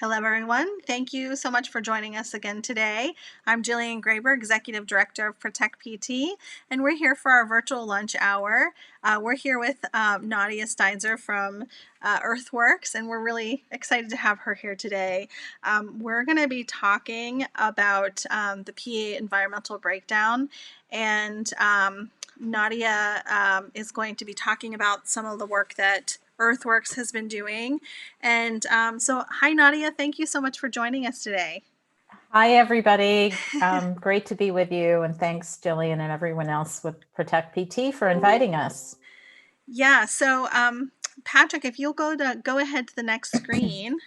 Hello, everyone. Thank you so much for joining us again today. I'm Jillian Graber, Executive Director of Protect PT, and we're here for our virtual lunch hour. We're here with Nadia Steinzor from Earthworks, and we're really excited to have her here today. We're going to be talking about the PA environmental breakdown, and Nadia is going to be talking about some of the work that Earthworks has been doing. And so, hi, Nadia. Thank you so much for joining us today. Hi, everybody. Great to be with you. And thanks, Jillian, and everyone else with Protect PT for inviting us. Yeah. So, Patrick, if you'll go ahead to the next screen.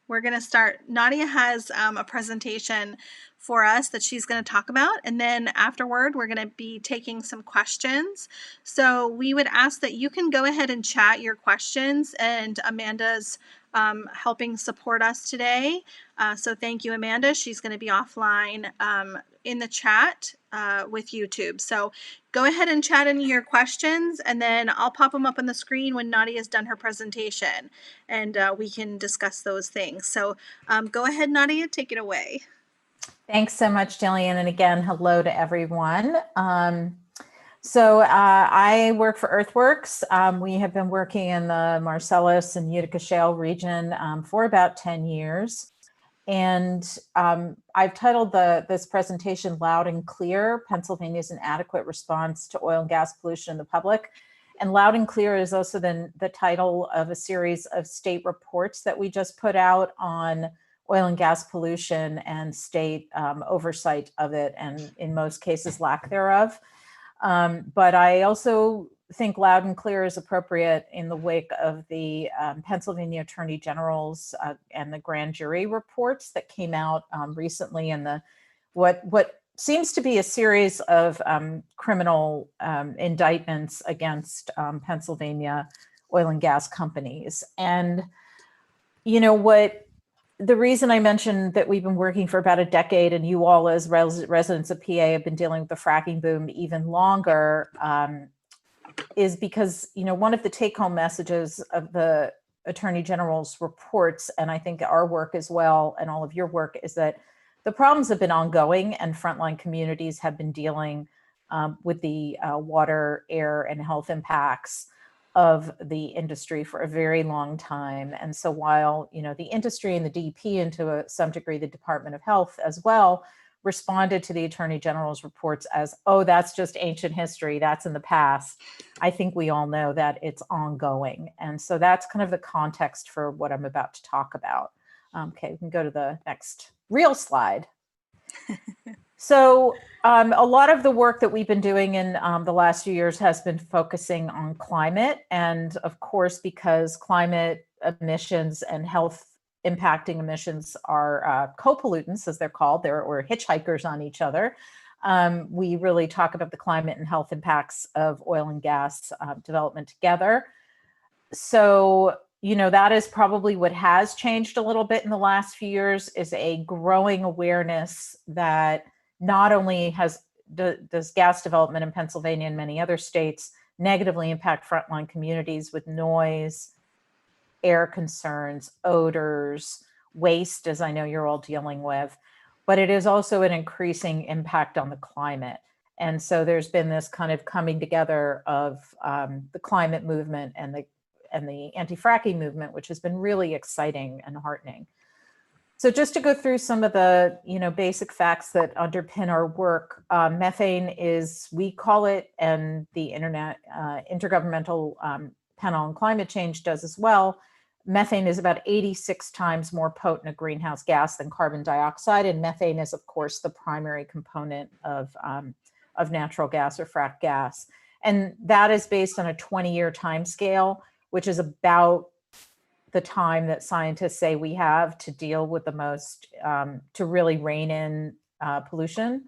We're going to start. Nadia has a presentation for us that she's going to talk about, and then afterward we're going to be taking some questions. So we would ask that you can go ahead and chat your questions, and Amanda's helping support us today. So thank you, Amanda. She's going to be offline in the chat with YouTube. So go ahead and chat in your questions, and then I'll pop them up on the screen when Nadia's done her presentation, and we can discuss those things. So go ahead, Nadia, take it away. Thanks so much, Jillian. And again, hello to everyone. I work for Earthworks. We have been working in the Marcellus and Utica Shale region for about 10 years. And I've titled this presentation Loud and Clear, Pennsylvania's Inadequate Response to Oil and Gas Pollution in the Public. And Loud and Clear is also then the title of a series of state reports that we just put out on oil and gas pollution and state oversight of it, and in most cases lack thereof. But I also think Loud and Clear is appropriate in the wake of the Pennsylvania Attorney General's and the grand jury reports that came out recently in the what seems to be a series of criminal indictments against Pennsylvania oil and gas companies. And you know what? The reason I mentioned that we've been working for about a decade, and you all as residents of PA have been dealing with the fracking boom even longer, is because, you know, one of the take-home messages of the Attorney General's reports, and I think our work as well, and all of your work, is that the problems have been ongoing, and frontline communities have been dealing with the water, air, and health impacts of the industry for a very long time. And so while, you know, the industry and the DEP, and to some degree the Department of Health as well, responded to the Attorney General's reports as, oh, that's just ancient history, that's in the past, I think we all know that it's ongoing. And so that's kind of the context for what I'm about to talk about. Okay, we can go to the next real slide. So a lot of the work that we've been doing in the last few years has been focusing on climate. And of course, because climate emissions and health impacting emissions are co-pollutants, as they're called, or hitchhikers on each other, we really talk about the climate and health impacts of oil and gas development together. So, you know, that is probably what has changed a little bit in the last few years, is a growing awareness that not only does gas development in Pennsylvania and many other states negatively impact frontline communities with noise, air concerns, odors, waste, as I know you're all dealing with, but it is also an increasing impact on the climate. And so there's been this kind of coming together of the climate movement and the anti-fracking movement, which has been really exciting and heartening. So just to go through some of the, you know, basic facts that underpin our work, methane is, we call it, and the Intergovernmental Panel on Climate Change does as well, methane is about 86 times more potent a greenhouse gas than carbon dioxide, and methane is, of course, the primary component of natural gas or frack gas. And that is based on a 20-year time scale, which is about the time that scientists say we have to deal with the most, to really rein in pollution,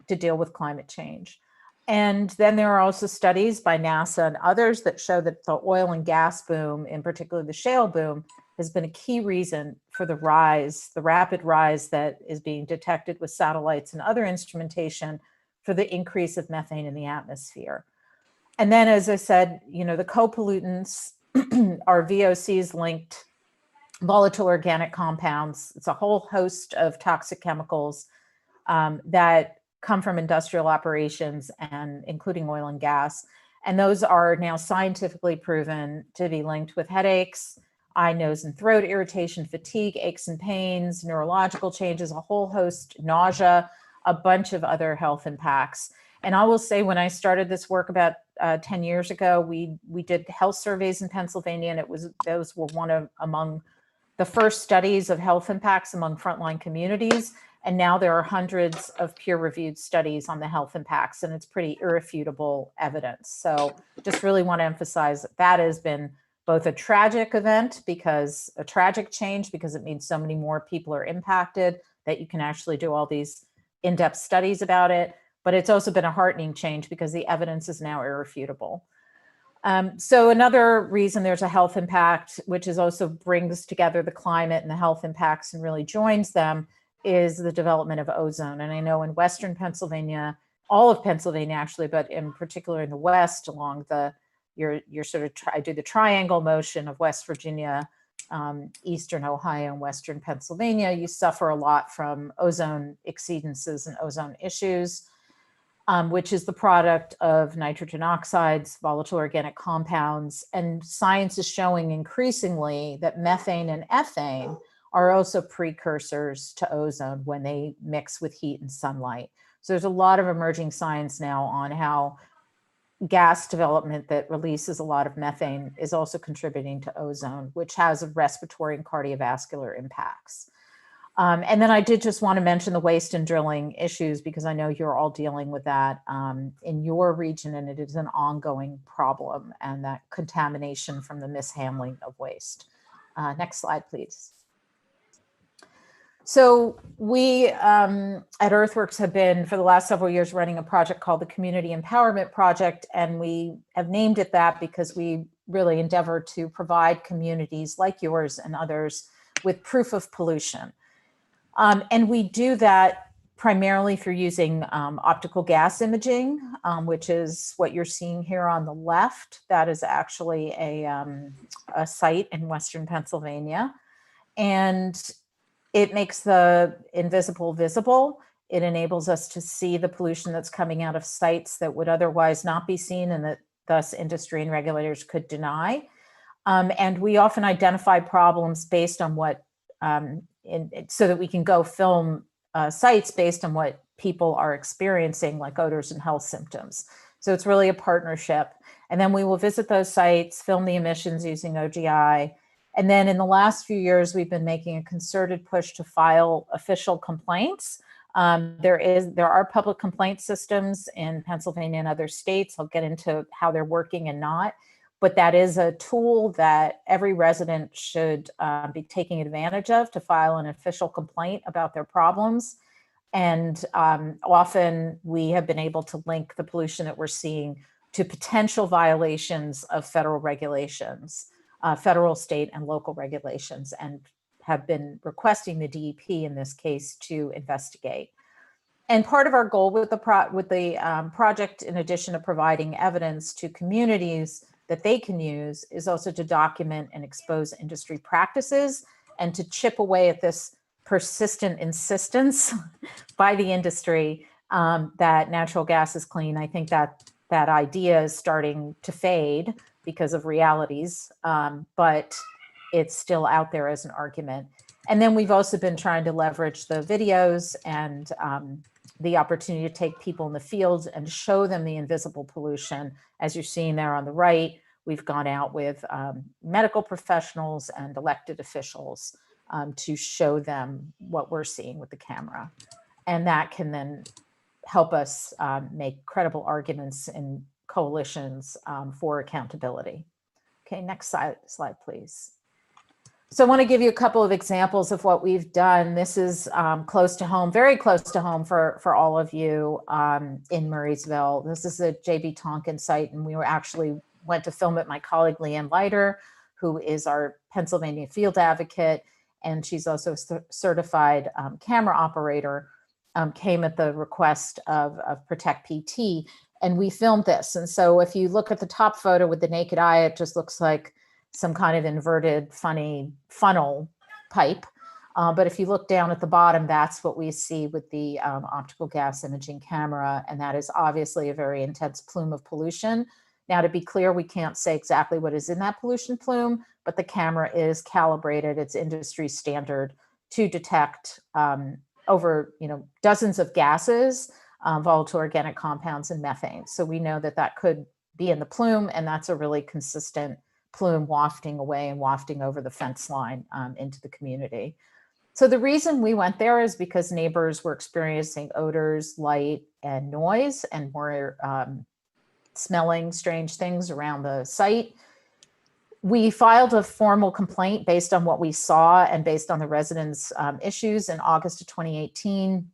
to deal with climate change. And then there are also studies by NASA and others that show that the oil and gas boom, in particular the shale boom, has been a key reason for the rapid rise that is being detected with satellites and other instrumentation for the increase of methane in the atmosphere. And then, as I said, you know, the co-pollutants are VOCs linked volatile organic compounds. It's a whole host of toxic chemicals that come from industrial operations, and including oil and gas. And those are now scientifically proven to be linked with headaches, eye, nose, and throat irritation, fatigue, aches and pains, neurological changes, a whole host, nausea, a bunch of other health impacts. And I will say, when I started this work about 10 years ago, we did health surveys in Pennsylvania, and those were among the first studies of health impacts among frontline communities. And now there are hundreds of peer-reviewed studies on the health impacts, and it's pretty irrefutable evidence. So just really want to emphasize that has been both a tragic event, because a tragic change, because it means so many more people are impacted, that you can actually do all these in-depth studies about it. But it's also been a heartening change because the evidence is now irrefutable. So another reason there's a health impact, which is also brings together the climate and the health impacts and really joins them, is the development of ozone. And I know in Western Pennsylvania, all of Pennsylvania actually, but in particular in the West, along you're sort of I do the triangle motion of West Virginia, Eastern Ohio, and Western Pennsylvania, you suffer a lot from ozone exceedances and ozone issues. Which is the product of nitrogen oxides, volatile organic compounds. And science is showing increasingly that methane and ethane are also precursors to ozone when they mix with heat and sunlight. So there's a lot of emerging science now on how gas development that releases a lot of methane is also contributing to ozone, which has respiratory and cardiovascular impacts. And then I did just want to mention the waste and drilling issues, because I know you're all dealing with that in your region, and it is an ongoing problem, and that contamination from the mishandling of waste. Next slide, please. So we at Earthworks have been, for the last several years, running a project called the Community Empowerment Project, and we have named it that because we really endeavor to provide communities like yours and others with proof of pollution. And we do that primarily through using optical gas imaging, which is what you're seeing here on the left. That is actually a site in Western Pennsylvania. And it makes the invisible visible. It enables us to see the pollution that's coming out of sites that would otherwise not be seen, and that thus industry and regulators could deny. And we often identify problems based on what so that we can go film sites based on what people are experiencing, like odors and health symptoms. So it's really a partnership. And then we will visit those sites, film the emissions using OGI. And then in the last few years, we've been making a concerted push to file official complaints. There are public complaint systems in Pennsylvania and other states. I'll get into how they're working and not. But that is a tool that every resident should be taking advantage of to file an official complaint about their problems. And often we have been able to link the pollution that we're seeing to potential violations of federal regulations, federal, state, and local regulations, and have been requesting the DEP in this case to investigate. And part of our goal with the project, in addition to providing evidence to communities that they can use, is also to document and expose industry practices and to chip away at this persistent insistence by the industry that natural gas is clean. I think that idea is starting to fade because of realities, but it's still out there as an argument. And then we've also been trying to leverage the videos and the opportunity to take people in the field and show them the invisible pollution. As you're seeing there on the right, we've gone out with medical professionals and elected officials to show them what we're seeing with the camera. And that can then help us make credible arguments in coalitions for accountability. Okay, next slide, please. So I want to give you a couple of examples of what we've done. This is close to home, very close to home for all of you in Murraysville. This is a JBTonkin site, and we went to film it. My colleague Leanne Leiter, who is our Pennsylvania field advocate, and she's also a certified camera operator, came at the request of Protect PT, and we filmed this. And so if you look at the top photo with the naked eye, it just looks like some kind of inverted, funny funnel pipe. But if you look down at the bottom, that's what we see with the optical gas imaging camera. And that is obviously a very intense plume of pollution. Now, to be clear, we can't say exactly what is in that pollution plume, but the camera is calibrated. It's industry standard to detect over dozens of gases, volatile organic compounds, and methane. So we know that that could be in the plume, and that's a really consistent plume wafting away and wafting over the fence line into the community. So the reason we went there is because neighbors were experiencing odors, light, and noise, and were smelling strange things around the site. We filed a formal complaint based on what we saw and based on the residents' issues in August of 2018.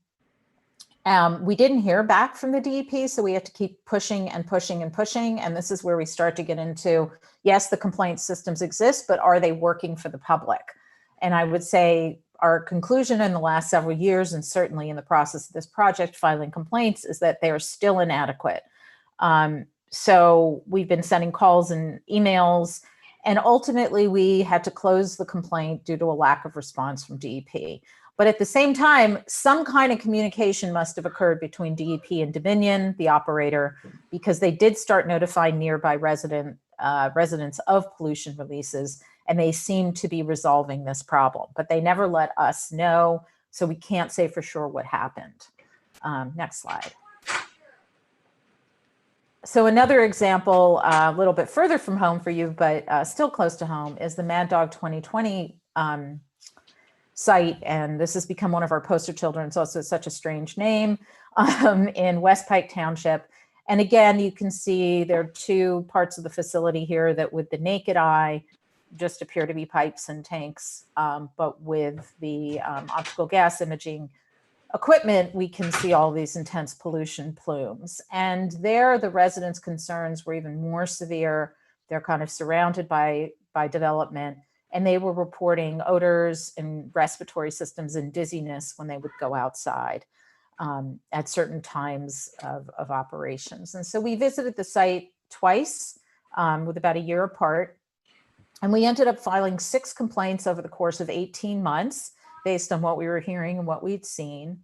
We didn't hear back from the DEP, so we have to keep pushing and pushing and pushing. And this is where we start to get into, yes, the complaint systems exist, but are they working for the public? And I would say our conclusion in the last several years, and certainly in the process of this project, filing complaints, is that they are still inadequate. So we've been sending calls and emails, and ultimately we had to close the complaint due to a lack of response from DEP. But at the same time, some kind of communication must have occurred between DEP and Dominion, the operator, because they did start notifying nearby residents of pollution releases, and they seem to be resolving this problem. But they never let us know, so we can't say for sure what happened. Next slide. So another example, a little bit further from home for you, but still close to home, is the Mad Dog 2020 site. And this has become one of our poster children. It's also such a strange name, in West Pike Township. And again, you can see there are two parts of the facility here that with the naked eye just appear to be pipes and tanks. But with the optical gas imaging equipment, we can see all these intense pollution plumes. And there, the residents' concerns were even more severe. They're kind of surrounded by development, and they were reporting odors and respiratory systems and dizziness when they would go outside at certain times of operations. And so we visited the site twice with about a year apart. And we ended up filing 6 complaints over the course of 18 months based on what we were hearing and what we'd seen.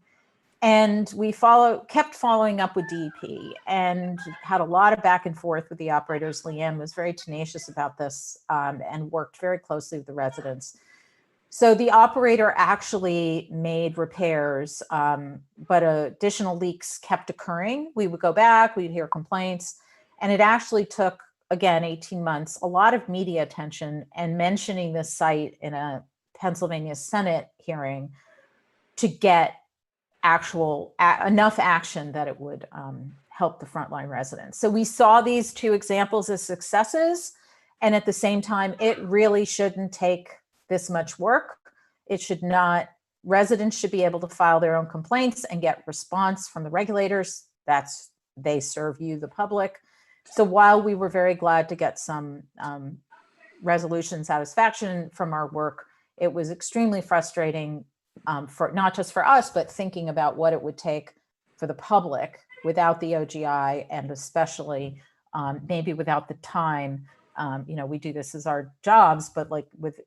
And we kept following up with DEP and had a lot of back and forth with the operators. Leanne was very tenacious about this and worked very closely with the residents. So the operator actually made repairs, but additional leaks kept occurring. We would go back, we'd hear complaints, and it actually took, again, 18 months, a lot of media attention and mentioning this site in a Pennsylvania Senate hearing to get enough action that it would help the frontline residents. So we saw these 2 examples as successes, and at the same time, it really shouldn't take this much work. It should not. Residents should be able to file their own complaints and get response from the regulators. They serve you, the public. So while we were very glad to get some resolution satisfaction from our work, it was extremely frustrating for not just for us, but thinking about what it would take for the public without the OGI, and especially maybe without the time. We do this as our jobs, but like with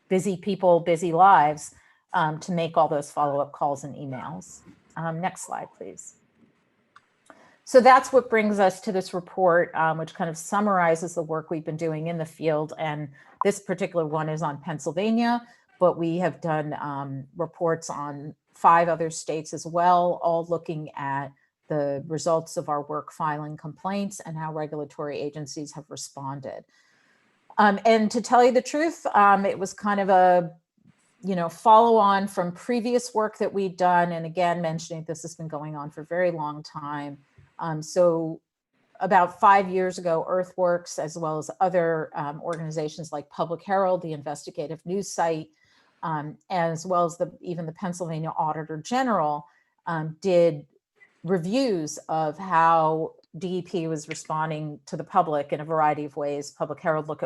busy people, busy lives, to make all those follow-up calls and emails. Next slide, please. So that's what brings us to this report, which kind of summarizes the work we've been doing in the field. And this particular one is on Pennsylvania, but we have done reports on 5 other states as well, all looking at the results of our work filing complaints and how regulatory agencies have responded. And to tell you the truth, it was kind of a follow on from previous work that we'd done. And again, mentioning this has been going on for a very long time. So about 5 years ago, Earthworks, as well as other organizations like Public Herald, the investigative news site, as well as even the Pennsylvania Auditor General, did reviews of how DEP was responding to the public in a variety of ways. Public Herald looked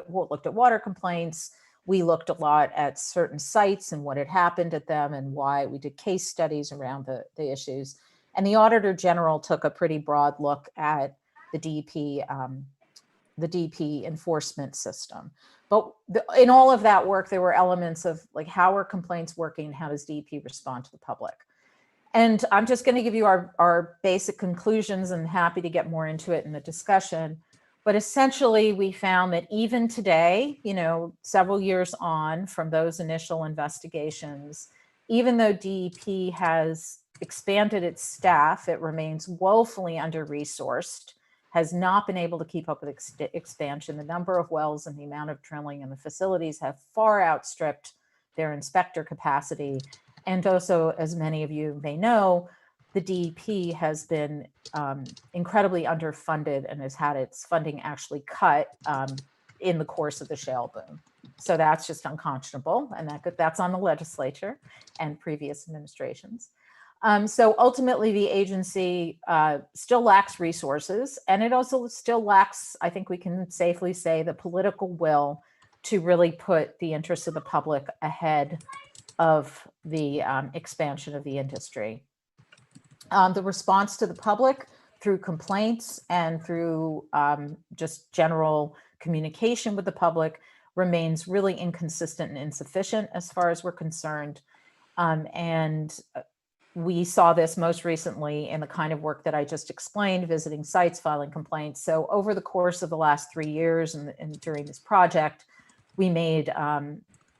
at water complaints. We looked a lot at certain sites and what had happened at them and why. We did case studies around the issues. And the Auditor General took a pretty broad look at the DEP the DP enforcement system. But in all of that work, there were elements of like, how are complaints working? How does DEP respond to the public? And I'm just going to give you our basic conclusions, and happy to get more into it in the discussion. But essentially, we found that even today, you know, several years on from those initial investigations, even though DEP has expanded its staff, it remains woefully under-resourced, has not been able to keep up with expansion. The number of wells and the amount of drilling and the facilities have far outstripped their inspector capacity. And also, as many of you may know, the DEP has been incredibly underfunded and has had its funding actually cut in the course of the shale boom. So that's just unconscionable, and that's on the legislature and previous administrations. So ultimately, the agency still lacks resources, and it also still lacks, I think we can safely say, the political will to really put the interests of the public ahead of the expansion of the industry. The response to the public through complaints and through just general communication with the public remains really inconsistent and insufficient as far as we're concerned. And we saw this most recently in the kind of work that I just explained, visiting sites, filing complaints. So over the course of the last 3 years and during this project, we made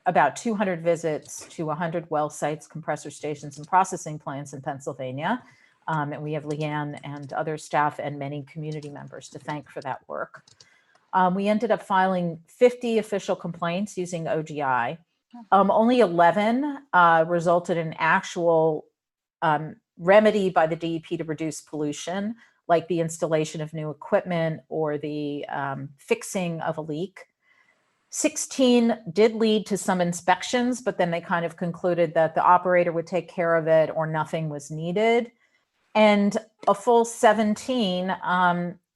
about 200 visits to 100 well sites, compressor stations, and processing plants in Pennsylvania. And we have Leanne and other staff and many community members to thank for that work. We ended up filing 50 official complaints using OGI. Only 11 resulted in actual remedy by the DEP to reduce pollution, like the installation of new equipment or the fixing of a leak. 16 did lead to some inspections, but then they kind of concluded that the operator would take care of it or nothing was needed. And a full 17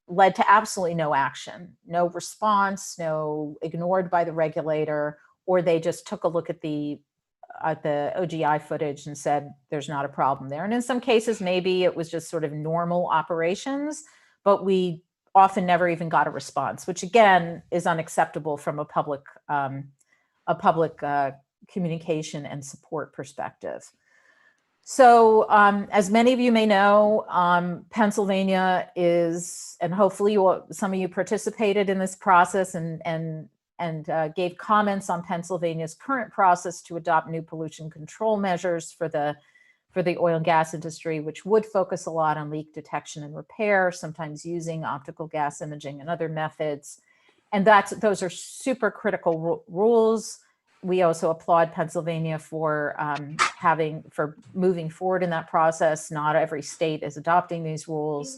led to absolutely no action, no response, no ignored by the regulator, or they just took a look at the OGI footage and said, there's not a problem there. And in some cases, maybe it was just sort of normal operations, but we often never even got a response, which again is unacceptable from a public communication and support perspective. So as many of you may know, Pennsylvania is, and hopefully some of you participated in this process and gave comments on Pennsylvania's current process to adopt new pollution control measures for the oil and gas industry, which would focus a lot on leak detection and repair, sometimes using optical gas imaging and other methods. And those are super critical rules. We also applaud Pennsylvania for moving forward in that process. Not every state is adopting these rules.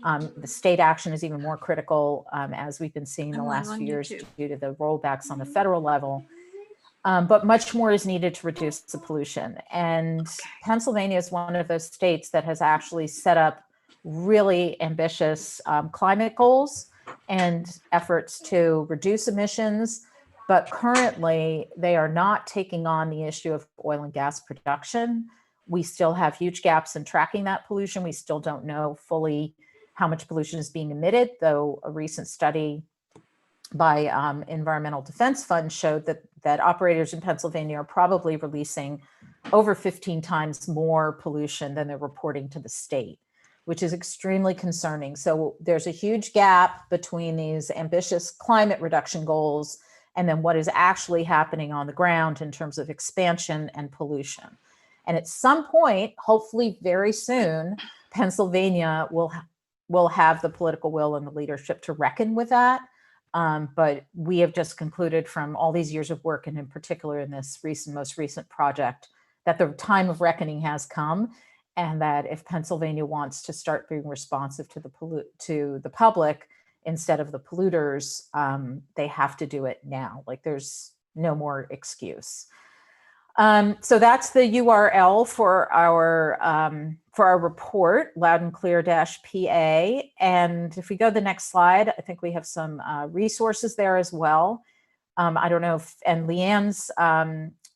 The state action is even more critical, as we've been seeing the last few years due to the rollbacks on the federal level. But much more is needed to reduce the pollution. And Pennsylvania is one of those states that has actually set up really ambitious climate goals and efforts to reduce emissions. But currently, they are not taking on the issue of oil and gas production. We still have huge gaps in tracking that pollution. We still don't know fully how much pollution is being emitted, though a recent study by Environmental Defense Fund showed that operators in Pennsylvania are probably releasing over 15 times more pollution than they're reporting to the state, which is extremely concerning. So there's a huge gap between these ambitious climate reduction goals and then what is actually happening on the ground in terms of expansion and pollution. And at some point, hopefully very soon, Pennsylvania will have the political will and the leadership to reckon with that. But we have just concluded from all these years of work, and in particular in this most recent project, that the time of reckoning has come, and that if Pennsylvania wants to start being responsive to the public instead of the polluters, they have to do it now. Like, there's no more excuse. So that's the URL for our report, Loud and Clear -PA. And if we go to the next slide, I think we have some resources there as well. I don't know if, and Leanne's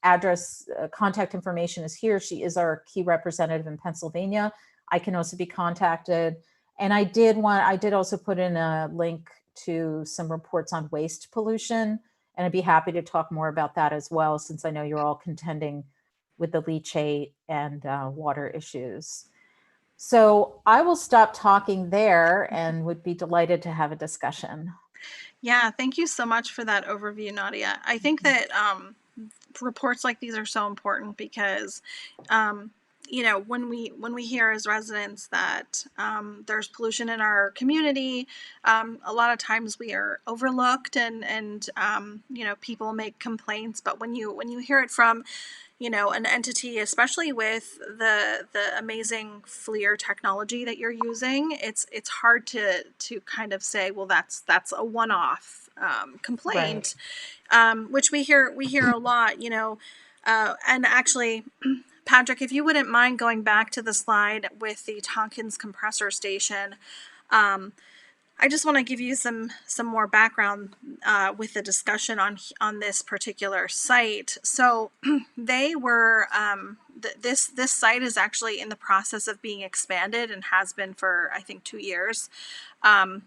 address, contact information is here. She is our key representative in Pennsylvania. I can also be contacted. And I did also put in a link to some reports on waste pollution. And I'd be happy to talk more about that as well, since I know you're all contending with the leachate and water issues. So I will stop talking there and would be delighted to have a discussion. Yeah, thank you so much for that overview, Nadia. I think that reports like these are so important because, when we hear as residents that there's pollution in our community, a lot of times we are overlooked, and people make complaints. But when you hear it from an entity, especially with the amazing flir technology that you're using, it's hard to kind of say, well, that's a one-off complaint, which we hear a lot, and actually, Patrick, if you wouldn't mind going back to the slide with the Tonkins compressor station. I just want to give you some more background with the discussion on this particular site. So they were this site is actually in the process of being expanded and has been for, I think, 2 years. So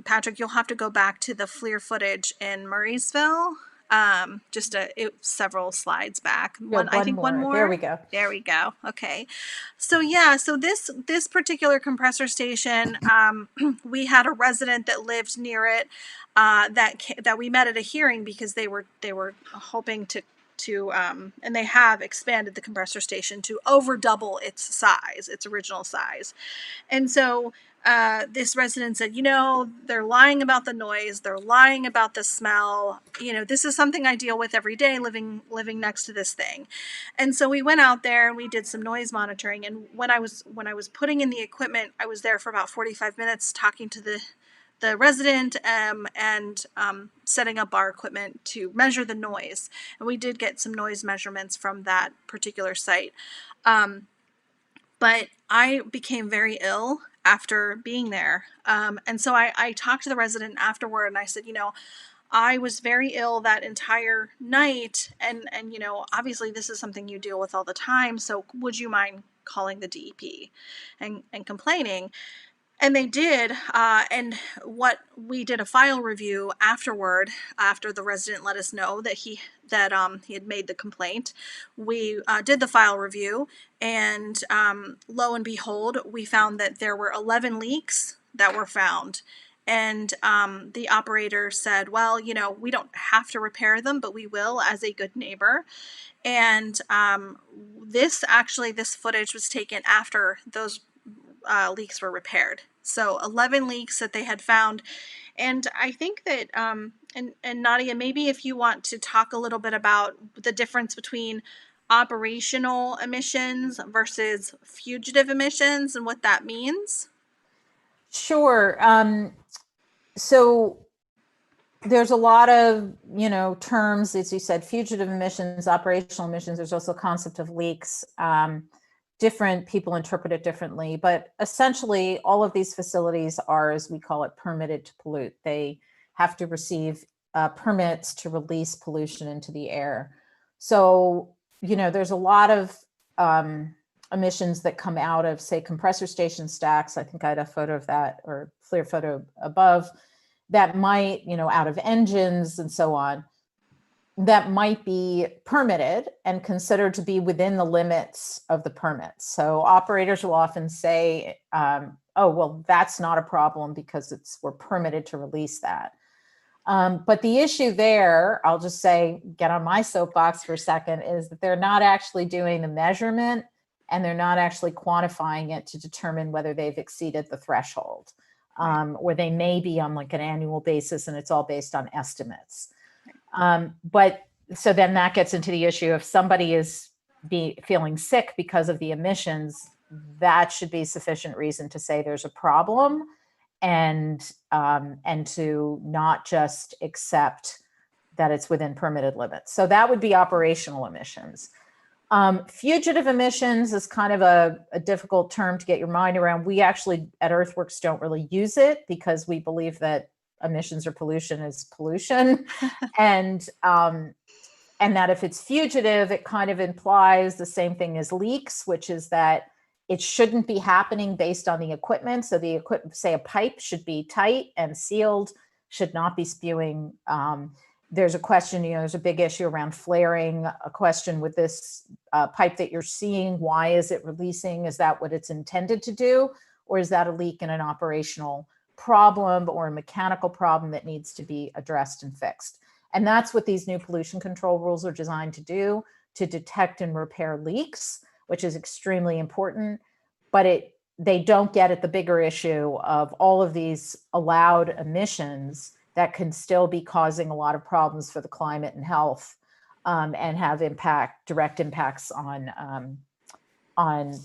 Patrick, you'll have to go back to the FLIR footage in Murraysville. Several slides back. One more. There we go. There we go. Okay. So this particular compressor station, we had a resident that lived near it, that we met at a hearing because they were hoping to and they have expanded the compressor station to over double its original size. And so this resident said, they're lying about the noise. They're lying about the smell. This is something I deal with every day living next to this thing. And so we went out there and we did some noise monitoring. And when I was putting in the equipment, I was there for about 45 minutes talking to the resident and setting up our equipment to measure the noise. And we did get some noise measurements from that particular site. But I became very ill after being there. And so I talked to the resident afterward and I said, I was very ill that entire night. And obviously this is something you deal with all the time. So would you mind calling the DEP and complaining? And they did, and we did a file review afterward, after the resident let us know that he had made the complaint. We did the file review, and lo and behold, we found that there were 11 leaks that were found. And the operator said, well, we don't have to repair them, but we will as a good neighbor. And this footage was taken after those leaks were repaired. So 11 leaks that they had found. And I think that, and Nadia, maybe if you want to talk a little bit about the difference between operational emissions versus fugitive emissions and what that means. Sure. So there's a lot of, terms, as you said, fugitive emissions, operational emissions. There's also a concept of leaks. Different people interpret it differently, but essentially all of these facilities are, as we call it, permitted to pollute. They have to receive permits to release pollution into the air. So, there's a lot of emissions that come out of, say, compressor station stacks. I think I had a photo of that, or FLIR photo above, that might, out of engines and so on, that might be permitted and considered to be within the limits of the permits. So operators will often say, oh, well, that's not a problem because we're permitted to release that. But the issue there, I'll just say, get on my soapbox for a second, is that they're not actually doing the measurement and they're not actually quantifying it to determine whether they've exceeded the threshold, or they may be on like an annual basis and it's all based on estimates. But so then that gets into the issue, if somebody is feeling sick because of the emissions, that should be sufficient reason to say there's a problem, and to not just accept that it's within permitted limits. So that would be operational emissions. Fugitive emissions is kind of a difficult term to get your mind around. We actually at Earthworks don't really use it because we believe that emissions or pollution is pollution. And that if it's fugitive, it kind of implies the same thing as leaks, which is that It shouldn't be happening based on the equipment. So the equipment, say a pipe should be tight and sealed, should not be spewing. There's a question, there's a big issue around flaring, a question with this pipe that you're seeing, why is it releasing? Is that what it's intended to do? Or is that a leak in an operational problem or a mechanical problem that needs to be addressed and fixed? And that's what these new pollution control rules are designed to do, to detect and repair leaks, which is extremely important. But they don't get at the bigger issue of all of these allowed emissions that can still be causing a lot of problems for the climate and health, and have direct impacts on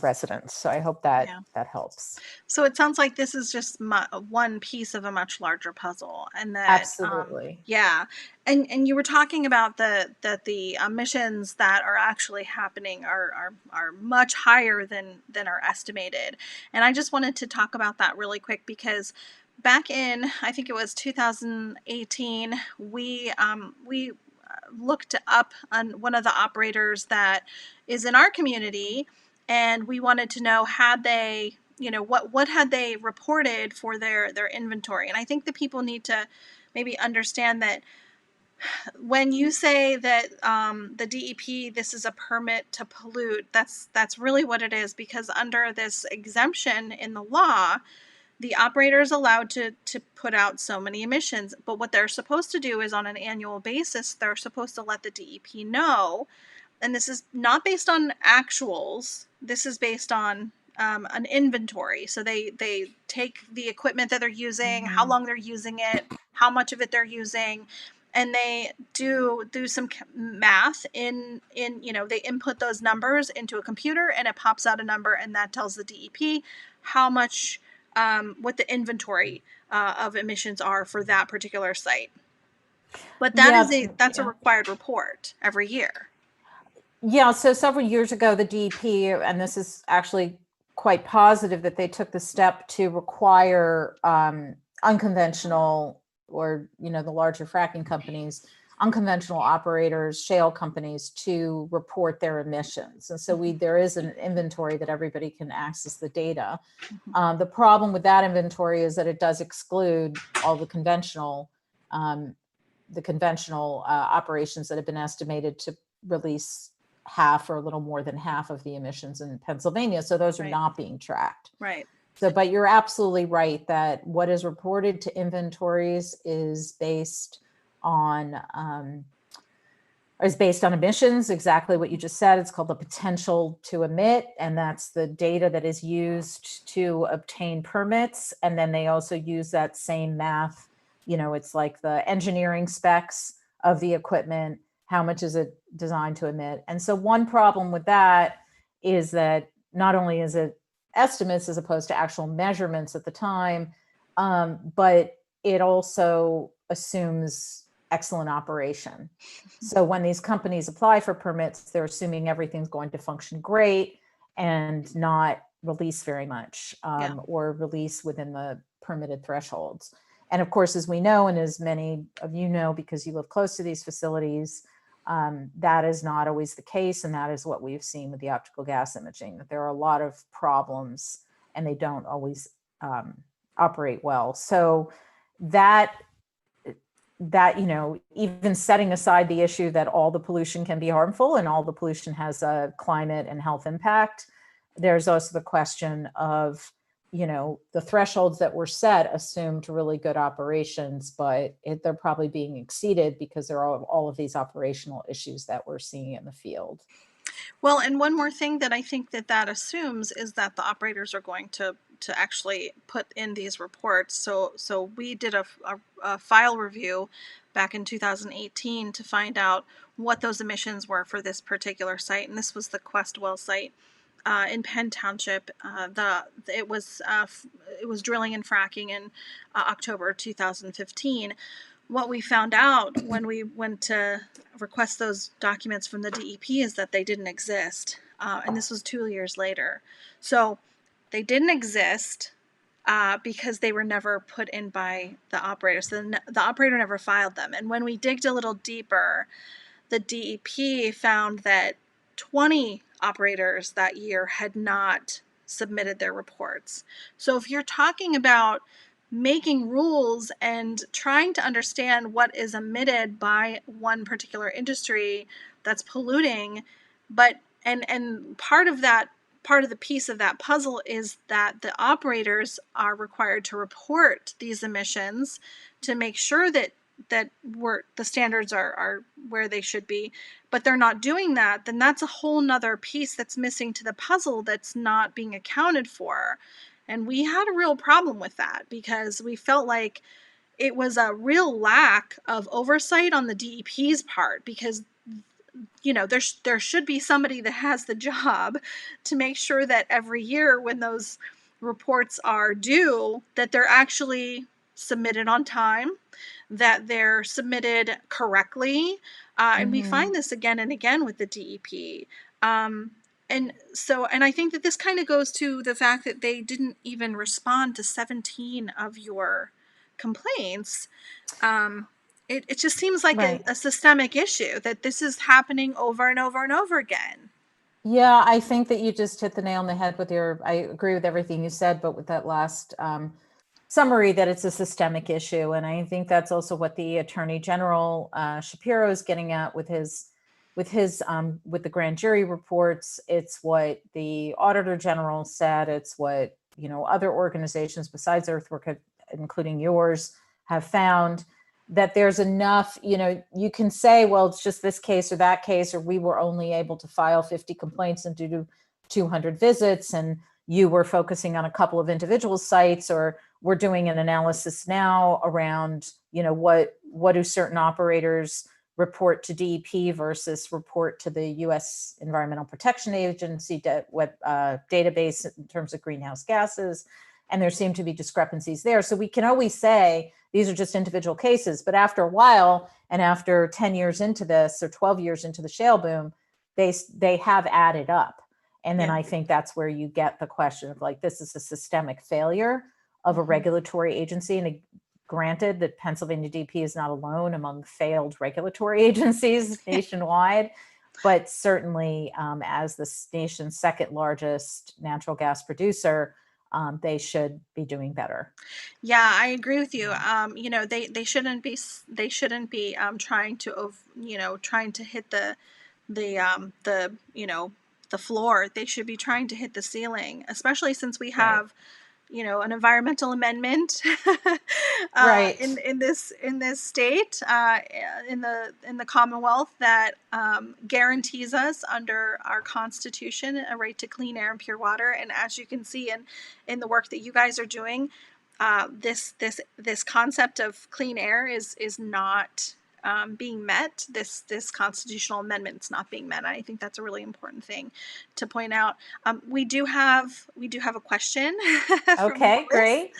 residents. So I hope that helps. So it sounds like this is just one piece of a much larger puzzle, and that absolutely, and you were talking about the emissions that are actually happening are much higher than are estimated, and I just wanted to talk about that really quick because back in, I think it was 2018, we looked up on one of the operators that is in our community, and we wanted to know, had they, what had they reported for their inventory. And I think the people need to maybe understand that when you say that the DEP, this is a permit to pollute, that's really what it is, because under this exemption in the law, the operator is allowed to put out so many emissions, but what they're supposed to do is on an annual basis, they're supposed to let the DEP know, and this is not based on actuals, this is based on an inventory. So they take the equipment that they're using, how long they're using it, how much of it they're using, and they do some math in they input those numbers into a computer, and it pops out a number, and that tells the DEP how much what the inventory of emissions are for that particular site. But that's a required report every year. Yeah, so several years ago, the DEP, and this is actually quite positive, that they took the step to require unconventional, or the larger fracking companies, unconventional operators, shale companies, to report their emissions. And so there is an inventory that everybody can access the data. The problem with that inventory is that it does exclude all the conventional operations that have been estimated to release half or a little more than half of the emissions in Pennsylvania. So those are not being tracked. Right. So, but you're absolutely right that what is reported to inventories is based on emissions, exactly what you just said. It's called the potential to emit, and that's the data that is used to obtain permits. And then they also use that same math. It's like the engineering specs of the equipment, how much is it designed to emit. And so one problem with that is that not only is it estimates as opposed to actual measurements at the time, but it also assumes excellent operation. So when these companies apply for permits, they're assuming everything's going to function great and not release very much, or release within the permitted thresholds. And of course, as we know, and as many of you know, because you live close to these facilities, that is not always the case. And that is what we've seen with the optical gas imaging, that there are a lot of problems and they don't always operate well. So that, even setting aside the issue that all the pollution can be harmful and all the pollution has a climate and health impact, there's also the question of, the thresholds that were set assumed really good operations, but they're probably being exceeded because there are all of these operational issues that we're seeing in the field. Well, and one more thing that I think that assumes is that the operators are going to actually put in these reports. So we did a file review back in 2018 to find out what those emissions were for this particular site, and this was the Questwell site in Penn Township. It was drilling and fracking in October 2015. What we found out when we went to request those documents from the DEP is that they didn't exist, and this was 2 years later. So they didn't exist because they were never put in by the operator. So the operator never filed them. And when we digged a little deeper, the DEP found that 20 operators that year had not submitted their reports. So if you're talking about making rules and trying to understand what is emitted by one particular industry that's polluting, but and part of the piece of that puzzle is that the operators are required to report these emissions to make sure that the standards are where they should be, but they're not doing that, then that's a whole nother piece that's missing to the puzzle that's not being accounted for. And we had a real problem with that because we felt like it was a real lack of oversight on the DEP's part, because there should be somebody that has the job to make sure that every year when those reports are due, that they're actually submitted on time, that they're submitted correctly. And we find this again and again with the DEP. And I think that this kind of goes to the fact that they didn't even respond to 17 of your complaints. It just seems like Right. a systemic issue, that this is happening over and over and over again. Yeah, I think that you just hit the nail on the head with I agree with everything you said, but with that last summary, that it's a systemic issue. And I think that's also what the Attorney General Shapiro is getting at with the grand jury reports. It's what the Auditor General said. It's what, other organizations besides Earthwork, including yours, have found, that there's enough, you can say, well, it's just this case or that case, or we were only able to file 50 complaints and do 200 visits, and you were focusing on a couple of individual sites, or we're doing an analysis now around, what do certain operators report to DEP versus report to the U.S. Environmental Protection Agency database in terms of greenhouse gases. And there seem to be discrepancies there. So we can always say these are just individual cases, but after a while, and after 10 years into this or 12 years into the shale boom, they have added up. And then I think that's where you get the question of, like, this is a systemic failure of a regulatory agency. And granted that Pennsylvania DP is not alone among failed regulatory agencies nationwide, but certainly as the nation's second largest natural gas producer, they should be doing better. Yeah, I agree with you. They shouldn't be trying to trying to hit the floor. They should be trying to hit the ceiling, especially since we have an environmental amendment Right. in this state, in the Commonwealth, that guarantees us under our Constitution a right to clean air and pure water. And as you can see in the work that you guys are doing, this concept of clean air is not being met. This constitutional amendment is not being met. I think that's a really important thing to point out. We do have a question. Okay, great.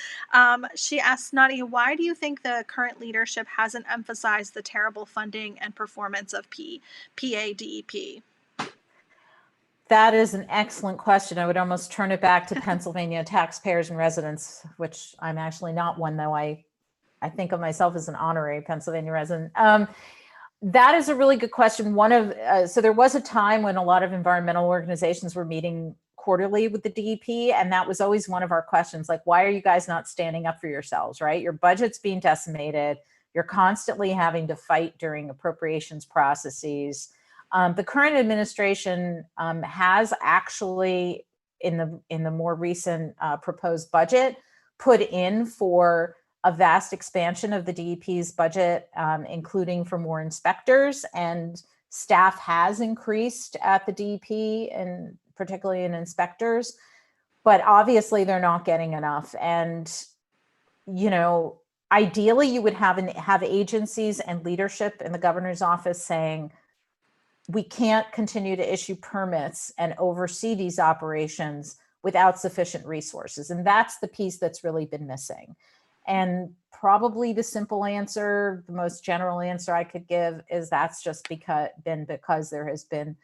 She asks, Nadia, why do you think the current leadership hasn't emphasized the terrible funding and performance of PADEP? That is an excellent question. I would almost turn it back to Pennsylvania taxpayers and residents, which I'm actually not one, though I think of myself as an honorary Pennsylvania resident. That is a really good question. So there was a time when a lot of environmental organizations were meeting quarterly with the DEP, and that was always one of our questions, like, why are you guys not standing up for yourselves, right? Your budget's being decimated. You're constantly having to fight during appropriations processes. The current administration has actually, in the more recent proposed budget, put in for a vast expansion of the DEP's budget, including for more inspectors, and staff has increased at the DEP, and particularly in inspectors, but obviously they're not getting enough. And, ideally you would have agencies and leadership in the governor's office saying, we can't continue to issue permits and oversee these operations without sufficient resources. And that's the piece that's really been missing. And probably the simple answer, the most general answer I could give, is that's just because there has been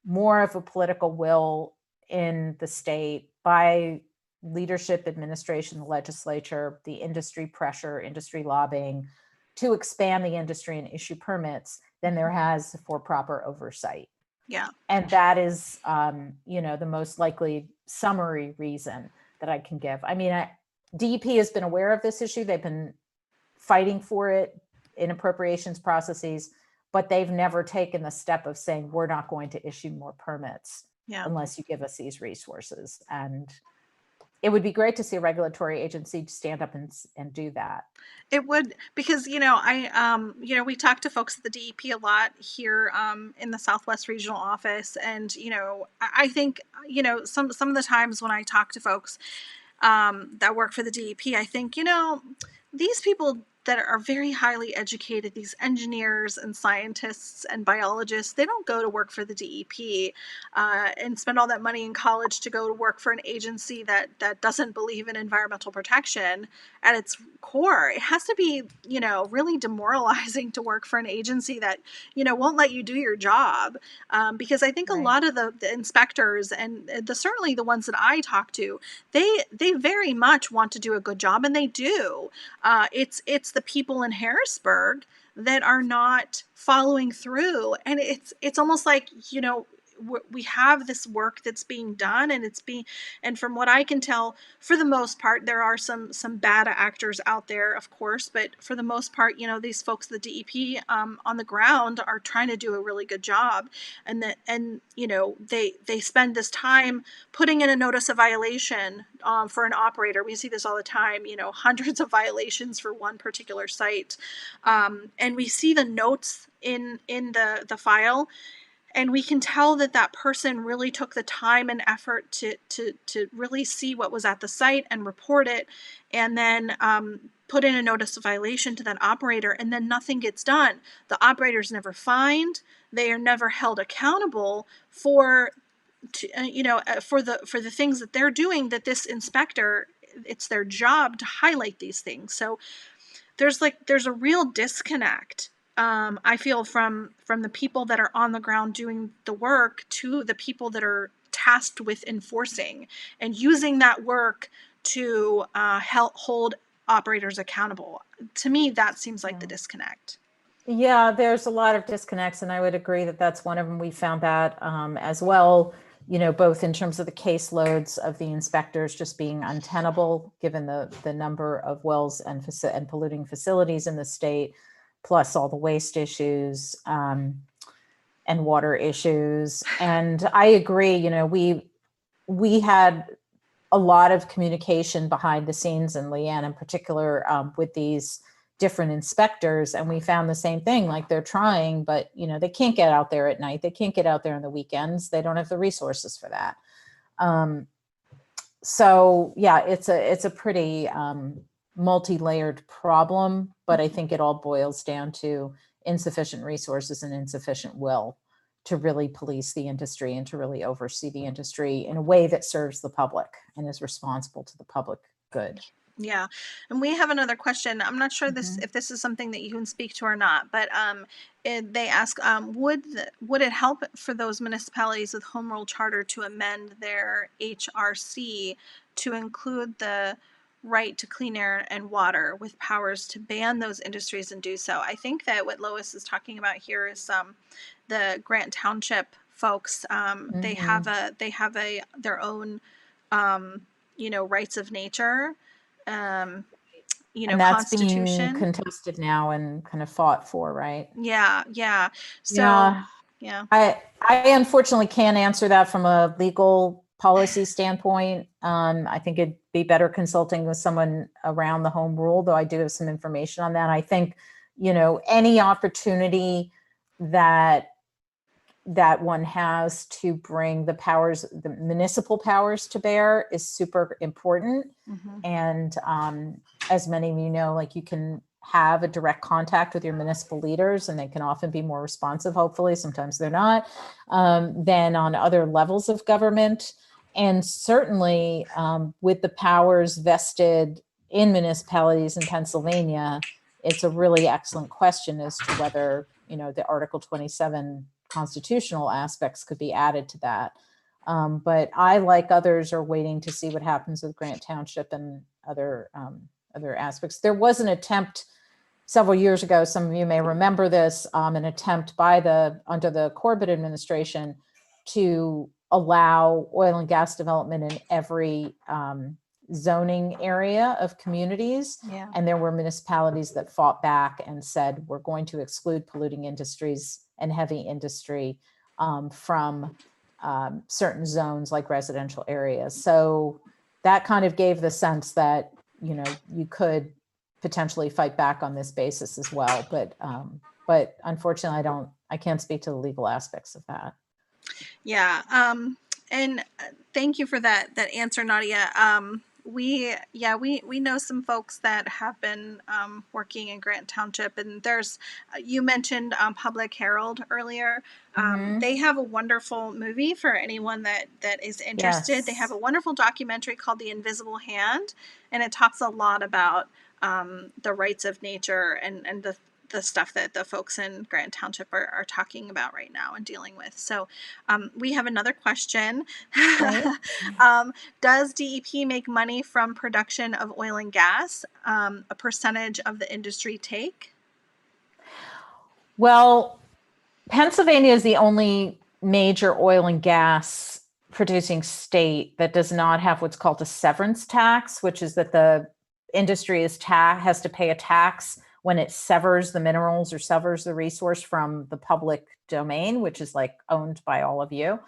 more of a political will in the state by leadership, administration, the legislature, the industry pressure, industry lobbying to expand the industry and issue permits than there has for proper oversight. Yeah. And that is, the most likely summary reason that I can give. I mean, DEP has been aware of this issue. They've been fighting for it in appropriations processes, but they've never taken the step of saying, we're not going to issue more permits Yeah. unless you give us these resources. And it would be great to see a regulatory agency stand up and do that. It would, because we talk to folks at the DEP a lot here in the Southwest Regional Office, and I think some of the times when I talk to folks that work for the DEP, I think these people that are very highly educated, these engineers and scientists and biologists, they don't go to work for the DEP and spend all that money in college to go to work for an agency that doesn't believe in environmental protection at its core. It has to be, really demoralizing to work for an agency that, won't let you do your job. Because I think a lot of the inspectors, and certainly the ones that I talk to, they very much want to do a good job, and they do. It's the people in Harrisburg that are not following through, and it's almost like we have this work that's being done, and from what I can tell, for the most part, there are some bad actors out there, of course, but for the most part, these folks, the DEP on the ground, are trying to do a really good job, and they spend this time putting in a notice of violation for an operator. We see this all the time, hundreds of violations for one particular site, and we see the notes in the file. And we can tell that that person really took the time and effort to really see what was at the site and report it, and then put in a notice of violation to that operator, and then nothing gets done. The operator's never fined. They are never held accountable for the things that they're doing, that this inspector, it's their job to highlight these things. So there's a real disconnect, I feel, from the people that are on the ground doing the work to the people that are tasked with enforcing and using that work to help hold operators accountable. To me, that seems like the disconnect. Yeah, there's a lot of disconnects, and I would agree that that's one of them. We found that as well, both in terms of the caseloads of the inspectors just being untenable, given the number of wells and polluting facilities in the state, plus all the waste issues and water issues. And I agree, we had a lot of communication behind the scenes, and Leanne in particular, with these different inspectors, and we found the same thing. Like, they're trying, but they can't get out there at night. They can't get out there on the weekends. They don't have the resources for that. So yeah, it's a pretty multi-layered problem, but I think it all boils down to insufficient resources and insufficient will to really police the industry and to really oversee the industry in a way that serves the public and is responsible to the public good. Yeah, and we have another question. I'm not sure if this is something that you can speak to or not, but they ask, would it help for those municipalities with Homeworld Charter to amend their HRC to include the right to clean air and water with powers to ban those industries and do so? I think that what Lois is talking about here is the Grant Township folks. They have their own rights of nature. And that's Constitution. being contested now and kind of fought for, right? Yeah. So, yeah. I unfortunately can't answer that from a legal policy standpoint. I think it'd be better consulting with someone around the home rule, though I do have some information on that. I think, any opportunity that one has to bring the municipal powers to bear is super important. And as many of you know, like, you can have a direct contact with your municipal leaders, and they can often be more responsive, hopefully, sometimes they're not, than on other levels of government. And certainly with the powers vested in municipalities in Pennsylvania, it's a really excellent question as to whether, the Article 27 constitutional aspects could be added to that. But I, like others, are waiting to see what happens with Grant Township and other aspects. There was an attempt several years ago, some of you may remember this, an attempt under the Corbett administration to allow oil and gas development in every zoning area of communities. Yeah. And there were municipalities that fought back and said, we're going to exclude polluting industries and heavy industry from certain zones like residential areas. So that kind of gave the sense that, you could potentially fight back on this basis as well. But unfortunately, I can't speak to the legal aspects of that. Yeah. And thank you for that answer, Nadia. We know some folks that have been working in Grant Township, and you mentioned Public Herald earlier. They have a wonderful movie for anyone that is interested. Yes. They have a wonderful documentary called The Invisible Hand, and it talks a lot about the rights of nature and the stuff that the folks in Grant Township are talking about right now and dealing with. So we have another question. Does DEP make money from production of oil and gas? A percentage of the industry take? Well, Pennsylvania is the only major oil and gas producing state that does not have what's called a severance tax, which is that the industry has to pay a tax when it severs the minerals or severs the resource from the public domain, which is like owned by all of you.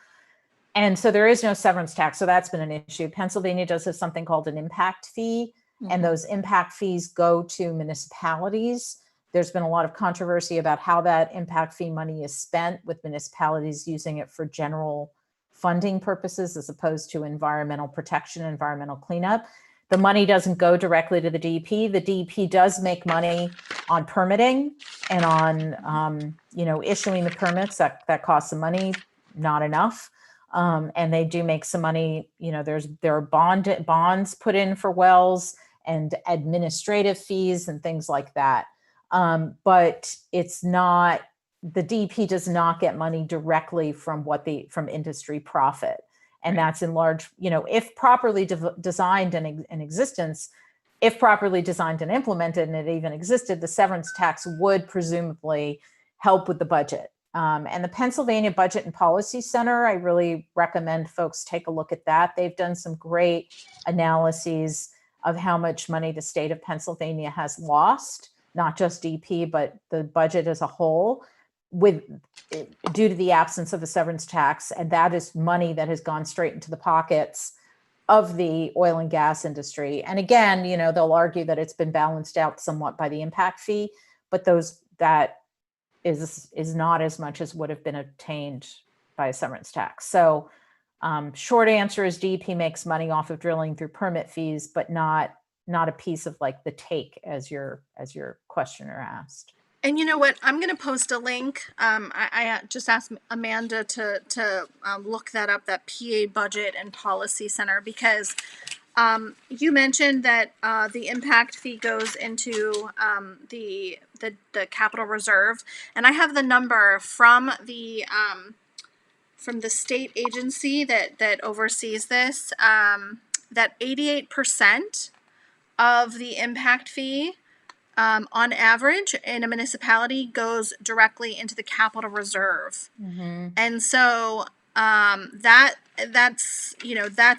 And so there is no severance tax. So that's been an issue. Pennsylvania does have something called an impact fee, and those impact fees go to municipalities. There's been a lot of controversy about how that impact fee money is spent, with municipalities using it for general funding purposes as opposed to environmental protection, environmental cleanup. The money doesn't go directly to the DEP. The DEP does make money on permitting and on, issuing the permits. That costs some money, not enough. And they do make some money. There are bonds put in for wells and administrative fees and things like that. But it's not, the DEP does not get money directly from industry profit. And that's in large, if properly designed and in existence, if properly designed and implemented, and it even existed, the severance tax would presumably help with the budget. And the Pennsylvania Budget and Policy Center, I really recommend folks take a look at that. They've done some great analyses of how much money the state of Pennsylvania has lost, not just DEP, but the budget as a whole, due to the absence of a severance tax. And that is money that has gone straight into the pockets of the oil and gas industry. And again, they'll argue that it's been balanced out somewhat by the impact fee, but that is not as much as would have been obtained by a severance tax. So short answer is DEP makes money off of drilling through permit fees, but not a piece of like the take, as your questioner asked. And you know what? I'm going to post a link. I just asked Amanda to look that up, that PA Budget and Policy Center, because you mentioned that the impact fee goes into the capital reserve, and I have the number from the state agency that oversees this. That 88% of the impact fee, on average, in a municipality, goes directly into the capital reserve. And so that's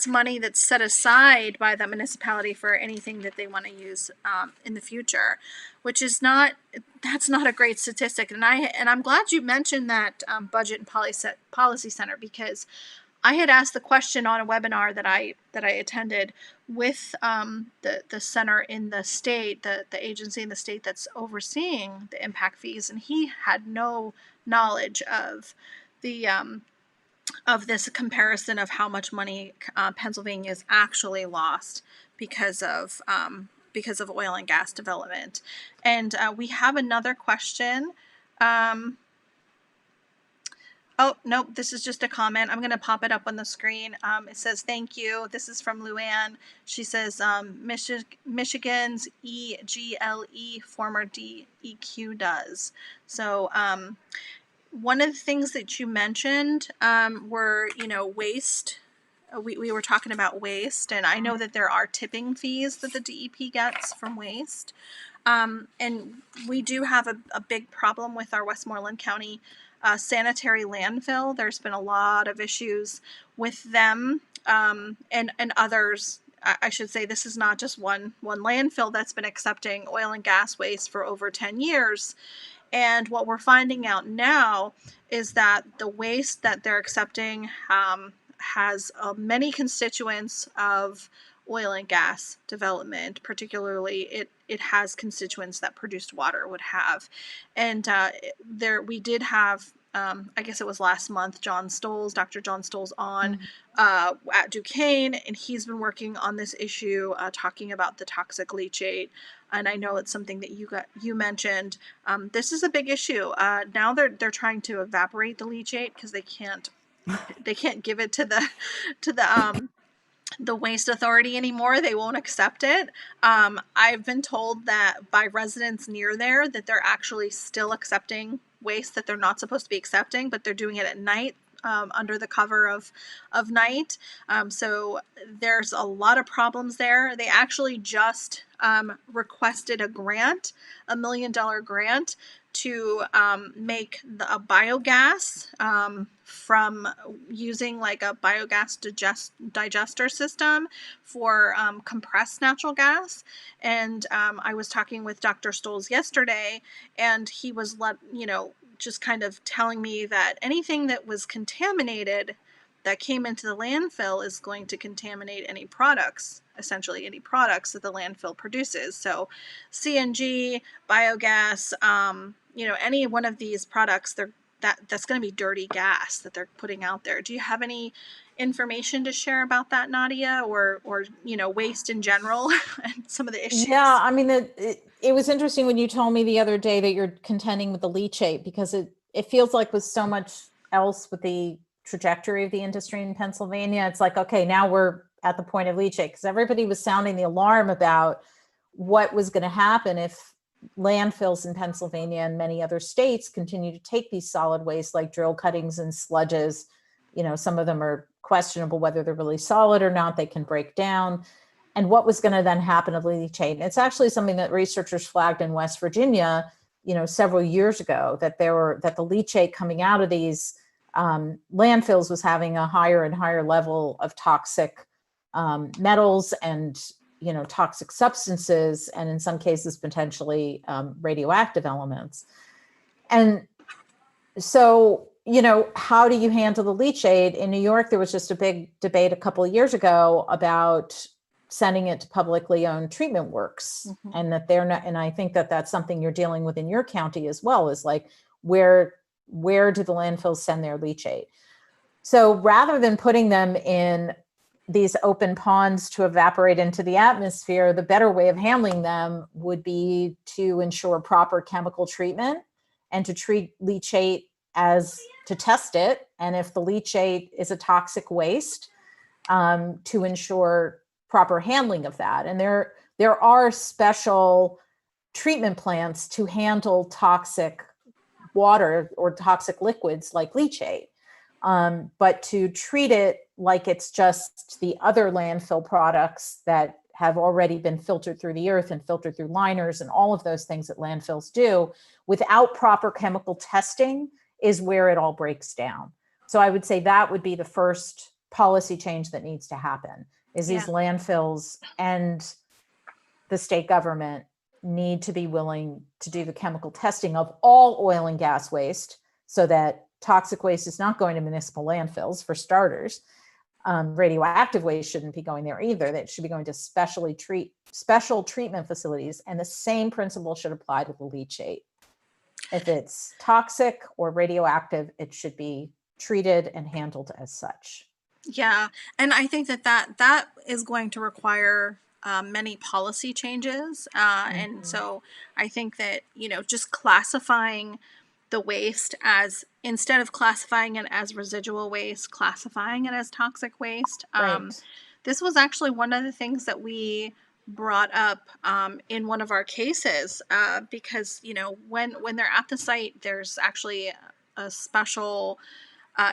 money that's set aside by the municipality for anything that they want to use in the future, which is that's not a great statistic. And I'm glad you mentioned that Budget and Policy Center, because I had asked the question on a webinar that I attended with the center in the state, the agency in the state that's overseeing the impact fees, and he had no knowledge of the of this comparison of how much money Pennsylvania has actually lost because of oil and gas development. And we have another question. Oh, nope, this is just a comment. I'm going to pop it up on the screen. It says, thank you. This is from Luann. She says, Michigan's EGLE, former DEQ, does. So one of the things that you mentioned were, waste. We were talking about waste, and I know that there are tipping fees that the DEP gets from waste. And we do have a big problem with our Westmoreland County sanitary landfill. There's been a lot of issues with them, and others. I should say this is not just one landfill that's been accepting oil and gas waste for over 10 years. And what we're finding out now is that the waste that they're accepting has many constituents of oil and gas development. Particularly, it has constituents that produced water would have. And there we did have. I guess it was last month, Dr. John Stoles on at Duquesne, and he's been working on this issue, talking about the toxic leachate. And I know it's something that you mentioned. This is a big issue. Now they're trying to evaporate the leachate because they can't give it to the waste authority anymore. They won't accept it. I've been told that by residents near there that they're actually still accepting waste that they're not supposed to be accepting, but they're doing it at night. Under the cover of night. So there's a lot of problems there. They actually just requested a grant, $1 million grant, to make a biogas from using like a biogas digester system for compressed natural gas. And I was talking with Dr. Stoles yesterday, and he was just kind of telling me that anything that was contaminated that came into the landfill is going to contaminate any products, essentially any products that the landfill produces. So CNG, biogas, any one of these products, that's going to be dirty gas that they're putting out there. Do you have any information to share about that, Nadia, or waste in general and some of the issues? Yeah, I mean, it was interesting when you told me the other day that you're contending with the leachate, because it feels like with so much else with the trajectory of the industry in Pennsylvania, it's like, okay, now we're at the point of leachate, because everybody was sounding the alarm about what was going to happen if landfills in Pennsylvania and many other states continue to take these solid waste like drill cuttings and sludges. Some of them are questionable whether they're really solid or not. They can break down. And what was going to then happen to the leachate? And it's actually something that researchers flagged in West Virginia, several years ago, that the leachate coming out of these landfills was having a higher and higher level of toxic metals and toxic substances, and in some cases potentially radioactive elements. And so, how do you handle the leachate? In New York, there was just a big debate a couple of years ago about sending it to publicly owned treatment works, and that they're not. And I think that that's something you're dealing with in your county as well, is like, where do the landfills send their leachate? So rather than putting them in these open ponds to evaporate into the atmosphere, the better way of handling them would be to ensure proper chemical treatment and to treat leachate to test it. And if the leachate is a toxic waste, to ensure proper handling of that. And there are special treatment plants to handle toxic water or toxic liquids like leachate. But to treat it like it's just the other landfill products that have already been filtered through the earth and filtered through liners and all of those things that landfills do without proper chemical testing is where it all breaks down. So I would say that would be the first policy change that needs to happen, is these landfills and the state government need to be willing to do the chemical testing of all oil and gas waste, so that toxic waste is not going to municipal landfills, for starters. Radioactive waste shouldn't be going there either. That should be going to special treatment facilities. And the same principle should apply to the leachate. If it's toxic or radioactive, it should be treated and handled as such. Yeah. And I think that is going to require many policy changes. And so I think that, just classifying the waste as, instead of classifying it as residual waste, classifying it as toxic waste. Right. This was actually one of the things that we brought up in one of our cases, because, when they're at the site, there's actually a special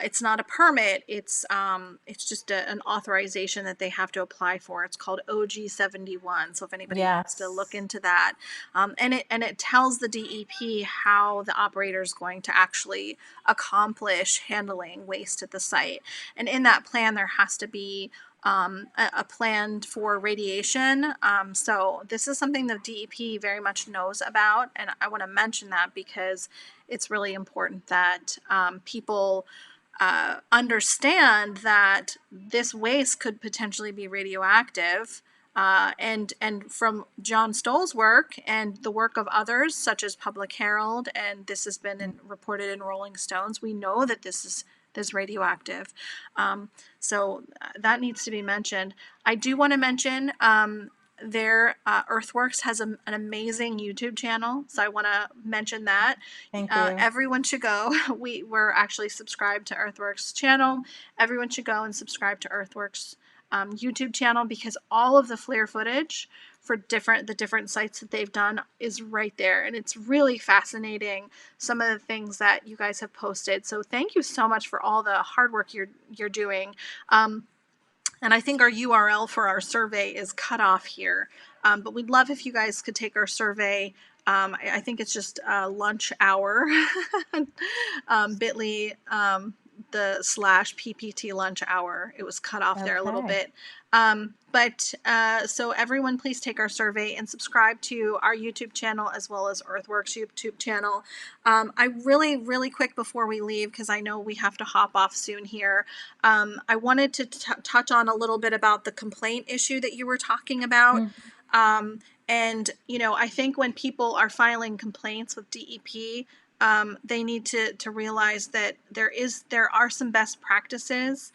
it's not a permit. It's just an authorization that they have to apply for. It's called OG-71. So if anybody wants to look Yes. into that, and it tells the DEP how the operator is going to actually accomplish handling waste at the site. And in that plan, there has to be a plan for radiation. So this is something the DEP very much knows about, and I want to mention that because it's really important that people understand that this waste could potentially be radioactive. And from John Stoll's work and the work of others, such as Public Herald, and this has been reported in Rolling Stones, we know that this is radioactive. So that needs to be mentioned. I do want to mention Earthworks has an amazing YouTube channel, so I want to mention that. Thank you. Everyone should go. We're actually subscribed to Earthworks channel. Everyone should go and subscribe to Earthworks YouTube channel, because all of the FLIR footage for the different sites that they've done is right there, and it's really fascinating, some of the things that you guys have posted. So thank you so much for all the hard work you're doing. And I think our URL for our survey is cut off here. But we'd love if you guys could take our survey. I think it's just lunch hour, bit.ly, the /PPT lunch hour. It was cut off there a little bit. So everyone, please take our survey and subscribe to our YouTube channel as well as Earthworks YouTube channel. I really quick before we leave, because I know we have to hop off soon here, I wanted to touch on a little bit about the complaint issue that you were talking about. And, I think when people are filing complaints with DEP, they need to realize that there are some best practices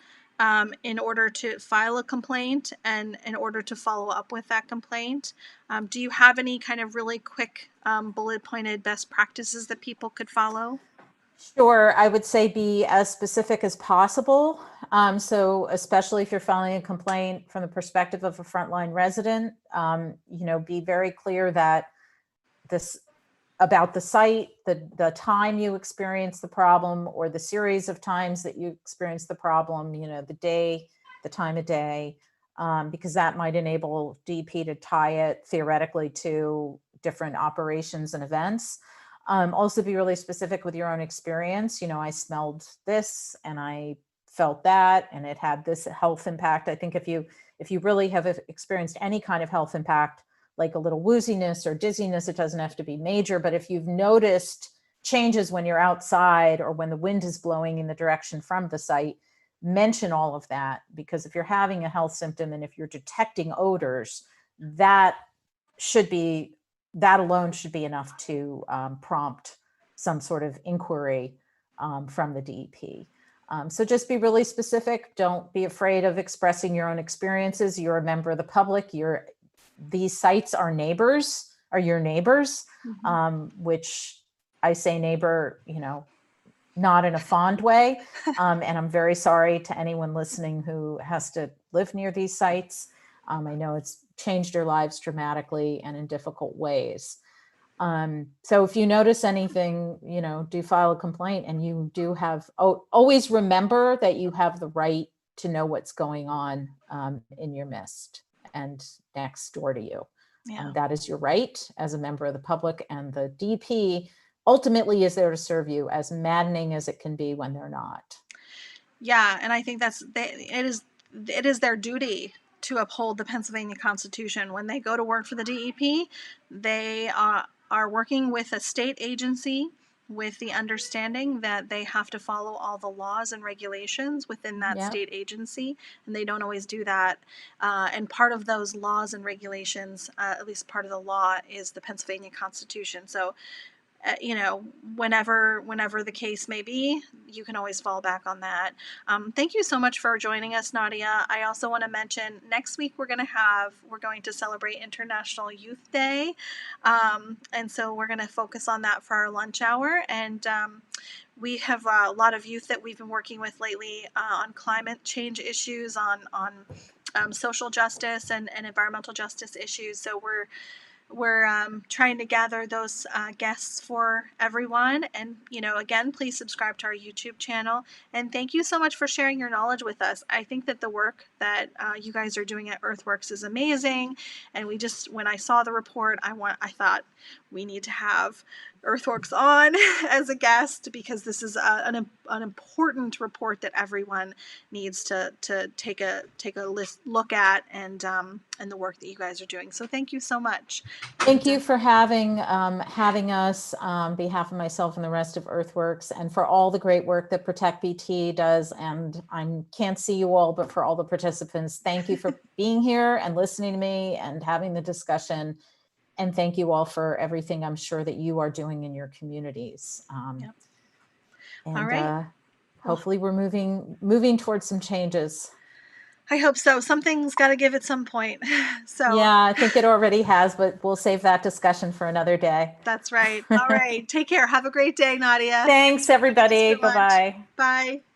in order to file a complaint and in order to follow up with that complaint. Do you have any kind of really quick bullet pointed best practices that people could follow? Sure. I would say be as specific as possible. So especially if you're filing a complaint from the perspective of a frontline resident, be very clear that this about the site, the time you experience the problem, or the series of times that you experience the problem, the day, the time of day, because that might enable DEP to tie it theoretically to different operations and events. Also be really specific with your own experience. I smelled this and I felt that, and it had this health impact. I think if you really have experienced any kind of health impact, like a little wooziness or dizziness, it doesn't have to be major, but if you've noticed changes when you're outside or when the wind is blowing in the direction from the site, mention all of that, because if you're having a health symptom and if you're detecting odors, that alone should be enough to prompt some sort of inquiry from the DEP. So just be really specific. Don't be afraid of expressing your own experiences. You're a member of the public. These sites are your neighbors, which I say neighbor, not in a fond way. And I'm very sorry to anyone listening who has to live near these sites. I know it's changed their lives dramatically and in difficult ways. So if you notice anything, do file a complaint, and you do always remember that you have the right to know what's going on in your midst and next door to you. Yeah. That is your right as a member of the public, and the DP ultimately is there to serve you, as maddening as it can be when they're not. Yeah, and I think it is their duty to uphold the Pennsylvania Constitution. When they go to work for the DEP, they are working with a state agency with the understanding that they have to follow all the laws and regulations within that state agency, and they don't always do that. And part of those laws and regulations, at least part of the law, is the Pennsylvania Constitution. So whenever the case may be, you can always fall back on that. Thank you so much for joining us, Nadia. I also want to mention next week we're going to celebrate International Youth Day. And so we're going to focus on that for our lunch hour. And we have a lot of youth that we've been working with lately on climate change issues, on social justice and environmental justice issues. So we're trying to gather those guests for everyone. And, again, please subscribe to our YouTube channel. And thank you so much for sharing your knowledge with us. I think that the work that you guys are doing at Earthworks is amazing. And when I saw the report, I thought we need to have Earthworks on as a guest, because this is an important report that everyone needs to take a look at, and the work that you guys are doing. So thank you so much. Thank you for having us on behalf of myself and the rest of Earthworks, and for all the great work that Protect BT does. And I can't see you all, but for all the participants, thank you for being here and listening to me and having the discussion. And thank you all for everything I'm sure that you are doing in your communities. Yep. And all right. Hopefully we're moving towards some changes. I hope so. Something's got to give at some point. So yeah, I think it already has, but we'll save that discussion for another day. That's right. All right. Take care. Have a great day, Nadia. Thanks, everybody. Thanks so Bye-bye. Bye.